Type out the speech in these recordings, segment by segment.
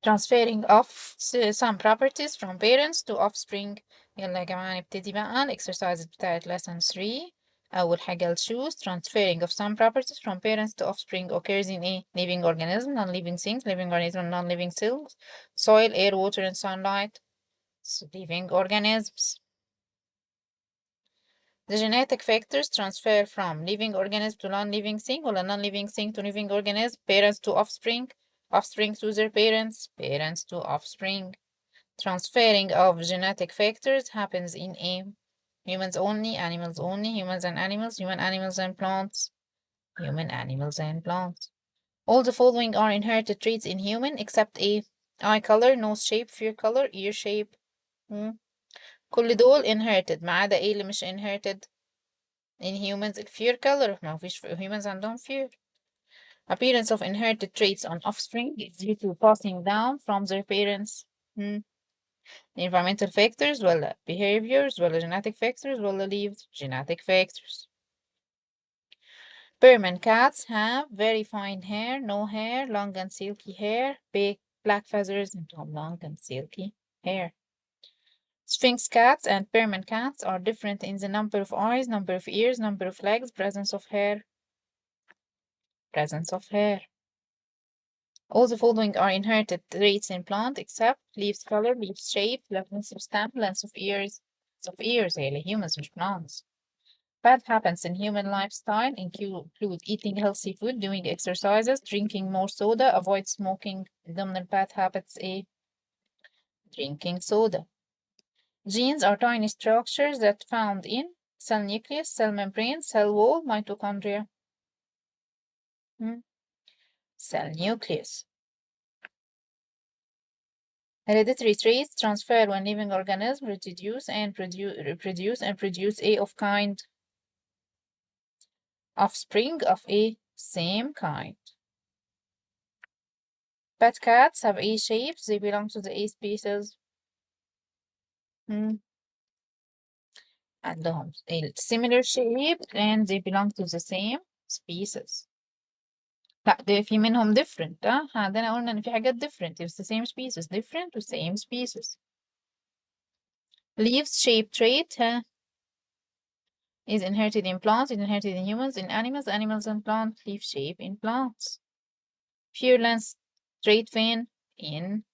transferring of some properties from parents to offspring. يلا يا جماعة نبتدي بقى الexercises بتاعت lesson 3. أول حاجة choose transferring of some properties from parents to offspring occurs in a living organism, non-living things, living organism, non-living cells, soil, air, water, and sunlight. So living organisms. The genetic factors transfer from living organism to non-living thing or a non-living thing to living organism, parents to offspring, offspring to their parents, parents to offspring. Transferring of genetic factors happens in a humans only, animals only, humans and animals, human animals and plants, human animals and plants. All the following are inherited traits in human except a eye color, nose shape, fur color, ear shape. كل دول inherited ما عدا ايه اللي مش inherited in humans الفير color ما فيش humans عندهم fear. Appearance of inherited traits on offspring is due to passing down from their parents. Environmental factors ولا behaviors ولا genetic factors ولا leaves genetic factors. Perman cats have very fine hair, no hair, long and silky hair, big black feathers, and long and silky hair. Sphinx cats and Perman cats are different in the number of eyes, number of ears, number of legs, presence of hair. Presence of hair. All the following are inherited traits in plant except leaves color, leaves shape, length of stem, length of ears. يعني humans مش plants. Bad habits in human lifestyle include eating healthy food, doing exercises, drinking more soda, avoid smoking. ضمن bad habits a drinking soda. Genes are tiny structures that found in cell nucleus, cell membrane, cell wall, mitochondria. Cell nucleus. Hereditary traits transfer when living organisms reproduce and produce a of kind offspring of a same kind. Pet cats have A shapes, they belong to the A species. عندهم a similar shape and they belong to the same species. لا ده في منهم different عندنا قلنا ان في حاجات different it's the same species different to same species. Leaves shape trait is inherited in plants, is inherited in humans, in animals, animals and plants, leaf shape in plants. Pure length trait fin in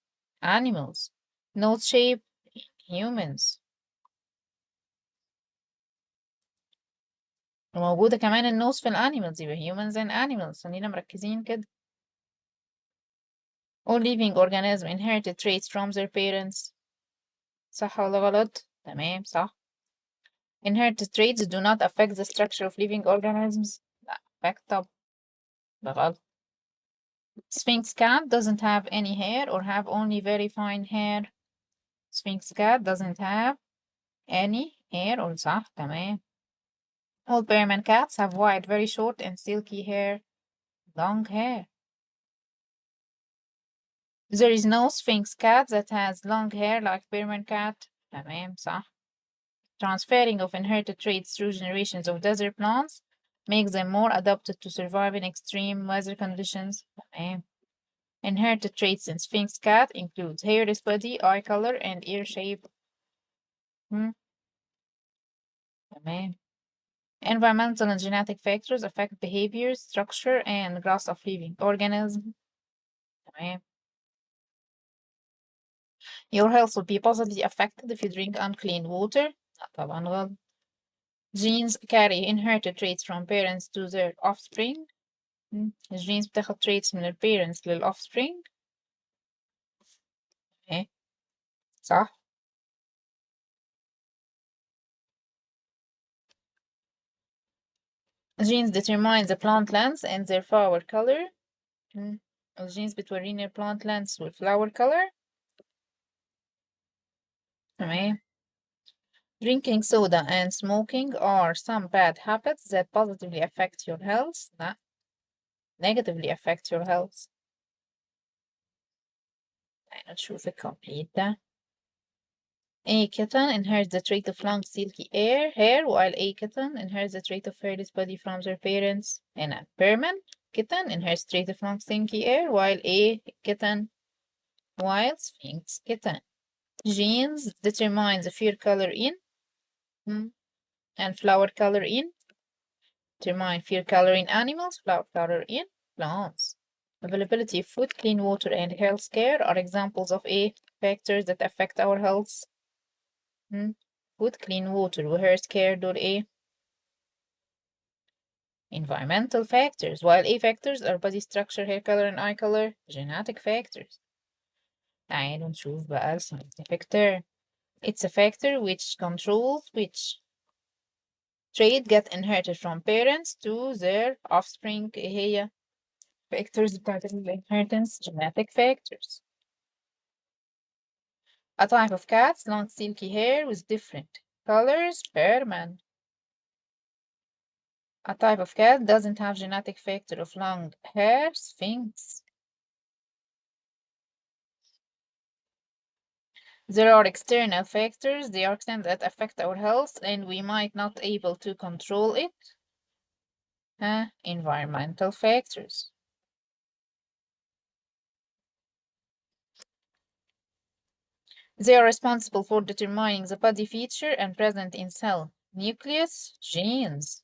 animals. Nose shape in humans. وموجودة كمان النوز في الانيمالز يبقى humans and animals خلينا مركزين كده. All living organisms inherited traits from their parents. صح ولا غلط؟ تمام صح. Inherited traits do not affect the structure of living organisms. لا affect طب ده غلط. Sphinx cat doesn't have any hair or have only very fine hair. Sphinx cat doesn't have any hair or صح تمام. All Persian cats have white, very short and silky hair. Long hair. There is no Sphinx cat that has long hair like Persian cat. تمام صح. Transferring of inherited traits through generations of desert plants makes them more adapted to survive in extreme weather conditions. تمام. Inherited traits in Sphinx cat includes hairless body, eye color, and ear shape. تمام. Environmental and genetic factors affect behavior, structure, and growth of living organisms. تمام. Your health will be positively affected if you drink unclean water. لا طبعا غلط. Genes carry inherited traits from parents to their offspring. الجينز بتاخد traits من parents للoffspring. ايه صح. Genes determine the plant length and their flower color. الجينز بتوريني البلانت length والflower color. تمام. Drinking soda and smoking are some bad habits that positively affect your health. لا. Negatively affect your health. نشوف complete ده. A kitten inherits the trait of long silky hair, while a kitten inherits the trait of hairless body from their parents. And a Persian kitten inherits the trait of long silky hair, while a kitten while Sphinx kitten. Genes determine the fur color in and flower color in. Determine fur color in animals, flower color in plants. Availability of food, clean water, and health care are examples of factors that affect our health. Food, clean water, وhealth care دول environmental factors, while factors are body structure, hair color, and eye color, genetic factors. تعالوا نشوف بقى ال scientific term. It's a factor which controls which trait get inherited from parents to their offspring. هي factors بتاعت inheritance, genetic factors. A type of cat's long silky hair with different colors per man. A type of cat doesn't have genetic factor of long hair, Sphinx. There are external factors, they are external that affect our health and we might not able to control it. Environmental factors. They are responsible for determining the body feature and present in cell nucleus, genes.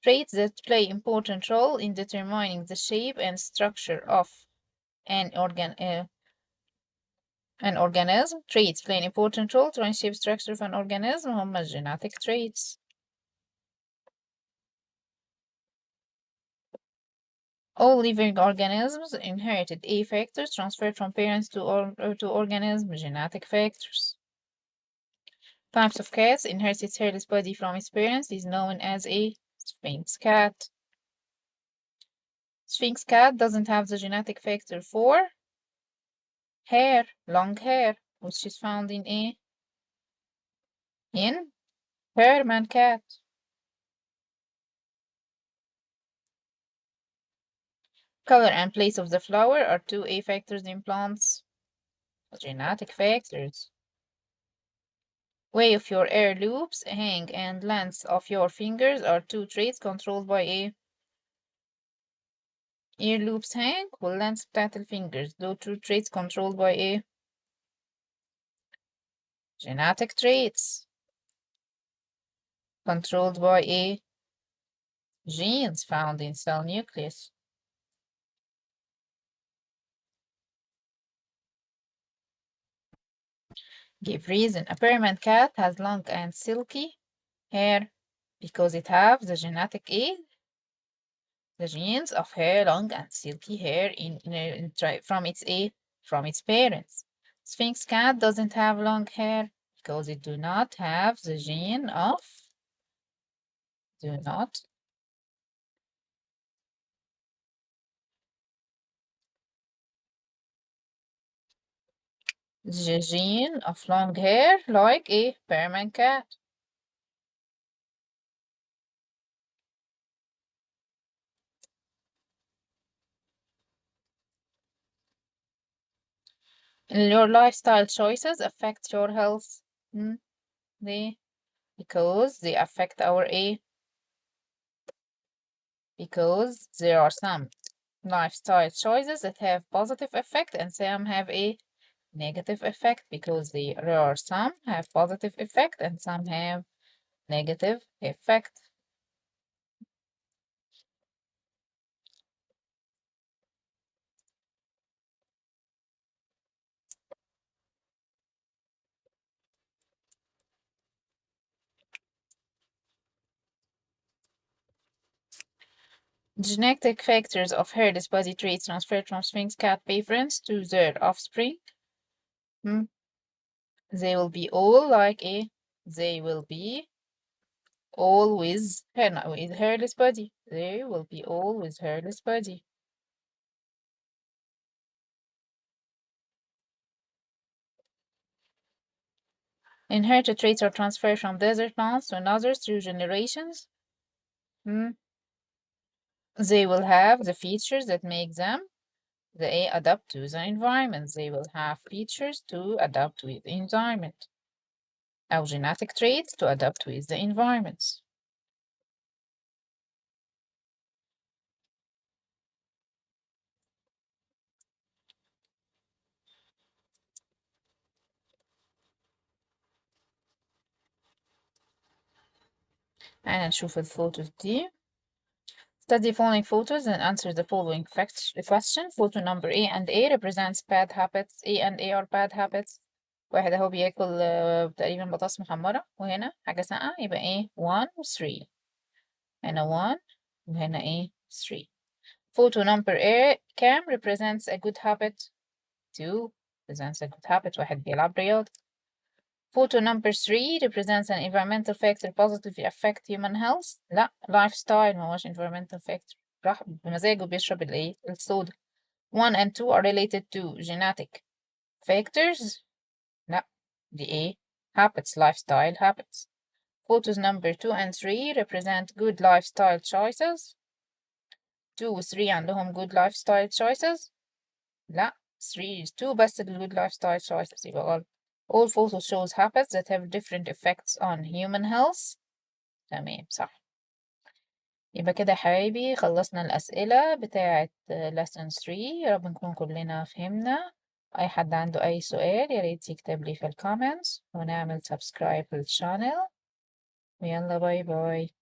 Traits that play important role in determining the shape and structure of an organism. Traits play an important role to shape structure of an organism. هم genetic traits. All living organisms inherited factors transferred from parents to organisms, genetic factors. Types of cats inherit its hairless body from its parents is known as a Sphinx cat. Sphinx cat doesn't have the genetic factor for hair, long hair, which is found in Herman cat. Color and place of the flower are two factors in plants, genetic factors. Way of your air loops hang and length of your fingers are two traits controlled by ear loops hang واللength بتاعت الفingers. Those two traits controlled by genetic traits controlled by genes found in cell nucleus. Give reason. A Persian cat has long and silky hair because it has the genetic the genes of hair, long and silky hair from its parents. Sphinx cat doesn't have long hair because it do not have the gene of the gene of long hair like a Persian cat. Your lifestyle choices affect your health. Because they affect our because there are some lifestyle choices that have positive effect and some have a negative effect because there are some have positive effect and some have negative effect. Genetic factors of hairless body traits transferred from Sphinx cat parents to their offspring. They will be all like they will be all with hairless body. They will be all with hairless body. Inherited traits are transferred from desert plants to others through generations. They will have the features that make them adapt to the environment. They will have features to adapt with the environment. Our genetic traits to adapt with the environments. أنا نشوف الفوتوز دي. Study following photos and answer the following question. Photo number A and A represents bad habits. A and A are bad habits. واحد اهو بياكل تقريبا بطاطس محمرة، وهنا حاجة ساقعة، يبقى ايه 1 و 3. هنا 1 وهنا ايه 3. Photo number A cam represents a good habit. 2 represents a good habit. واحد بيلعب رياضة. Photo number 3 represents an environmental factor positively affect human health. لا lifestyle ما هوش environmental factor. راح بمزاجه بيشرب الايه الصودا. 1 and 2 are related to genetic factors. لا دي ايه habits lifestyle habits. Photos number 2 and 3 represent good lifestyle choices. 2 و 3 عندهم good lifestyle choices. لا 3 is 2 بس good lifestyle choices يبقى غلط. All photos shows habits that have different effects on human health. تمام صح. يبقى كده يا حبايبي خلصنا الأسئلة بتاعة lesson 3. يا رب نكون كلنا فهمنا. أي حد عنده أي سؤال ياريت يكتب لي في الكومنتس، ونعمل subscribe للشانل. ويلا باي باي.